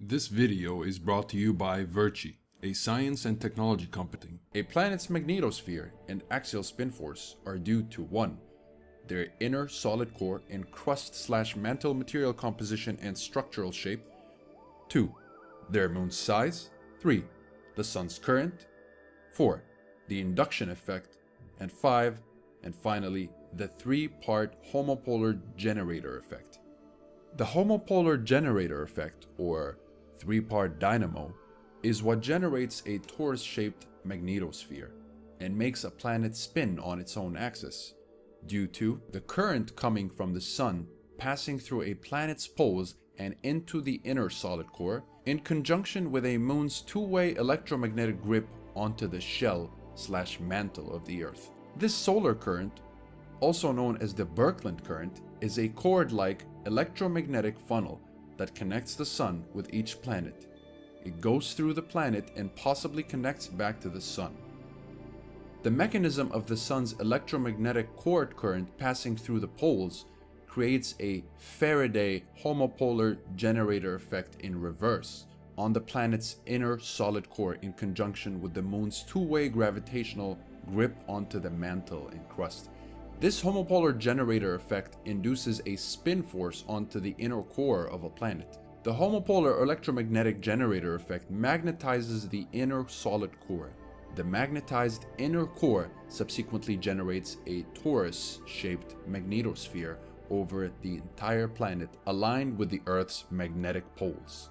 This video is brought to you by Virtue, a science and technology company. A planet's magnetosphere and axial spin force are due to 1. Their inner solid core and crust/mantle material composition and structural shape. 2. Their moon's size. 3. The sun's current. 4. The induction effect. And 5. And finally, the 3-part homopolar generator effect. The homopolar generator effect, or 3-part dynamo, is what generates a torus-shaped magnetosphere and makes a planet spin on its own axis, due to the current coming from the sun passing through a planet's poles and into the inner solid core, in conjunction with a moon's two-way electromagnetic grip onto the shell/mantle of the Earth. This solar current, also known as the Birkeland current, is a cord-like electromagnetic funnel that connects the sun with each planet. It goes through the planet and possibly connects back to the sun. The mechanism of the sun's electromagnetic cord current passing through the poles creates a Faraday homopolar generator effect in reverse on the planet's inner solid core, in conjunction with the moon's two-way gravitational grip onto the mantle and crust. This homopolar generator effect induces a spin force onto the inner core of a planet. The homopolar electromagnetic generator effect magnetizes the inner solid core. The magnetized inner core subsequently generates a torus-shaped magnetosphere over the entire planet, aligned with the Earth's magnetic poles.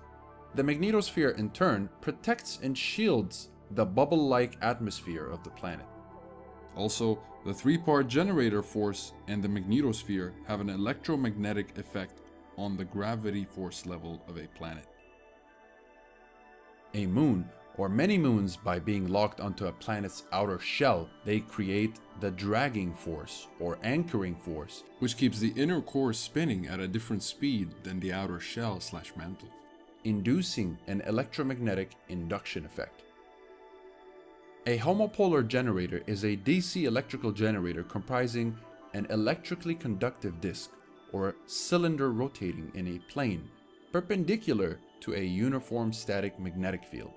The magnetosphere in turn protects and shields the bubble-like atmosphere of the planet. Also, the 3-part generator force and the magnetosphere have an electromagnetic effect on the gravity force level of a planet. A moon, or many moons, by being locked onto a planet's outer shell, they create the dragging force or anchoring force, which keeps the inner core spinning at a different speed than the outer shell/mantle, inducing an electromagnetic induction effect. A homopolar generator is a DC electrical generator comprising an electrically conductive disk or cylinder rotating in a plane perpendicular to a uniform static magnetic field.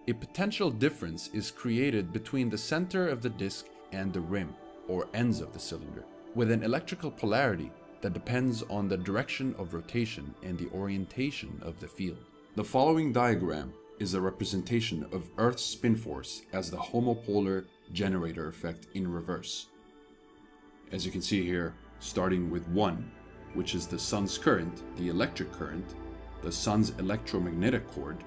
A potential difference is created between the center of the disk and the rim or ends of the cylinder, with an electrical polarity that depends on the direction of rotation and the orientation of the field. The following diagram is a representation of Earth's spin force as the homopolar generator effect in reverse. As you can see here, starting with 1, which is the sun's current, the electric current, the sun's electromagnetic cord,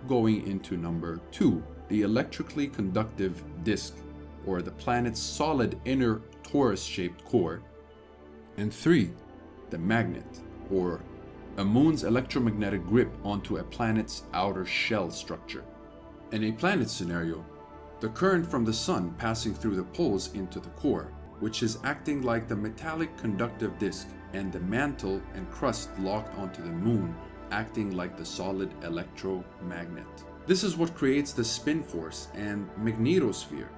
going into number 2, the electrically conductive disk, or the planet's solid inner torus-shaped core, and 3, the magnet, or a moon's electromagnetic grip onto a planet's outer shell structure. In a planet scenario, the current from the sun passing through the poles into the core, which is acting like the metallic conductive disk, and the mantle and crust locked onto the moon, acting like the solid electromagnet. This is what creates the spin force and magnetosphere.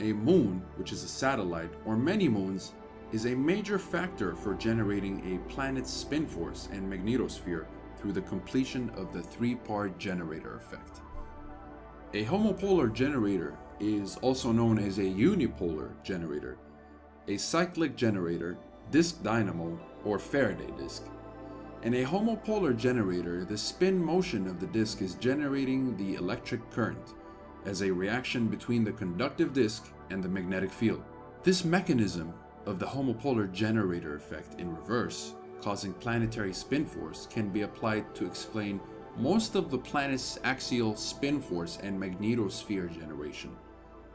A moon, which is a satellite, or many moons, is a major factor for generating a planet's spin force and magnetosphere through the completion of the 3-part generator effect. A homopolar generator is also known as a unipolar generator, a cyclic generator, disk dynamo, or Faraday disk. In a homopolar generator, the spin motion of the disk is generating the electric current as a reaction between the conductive disk and the magnetic field. This mechanism of the homopolar generator effect in reverse, causing planetary spin force, can be applied to explain most of the planet's axial spin force and magnetosphere generation.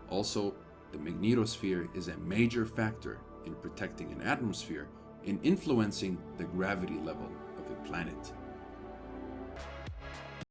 Also, the magnetosphere is a major factor in protecting an atmosphere and influencing the gravity level of a planet.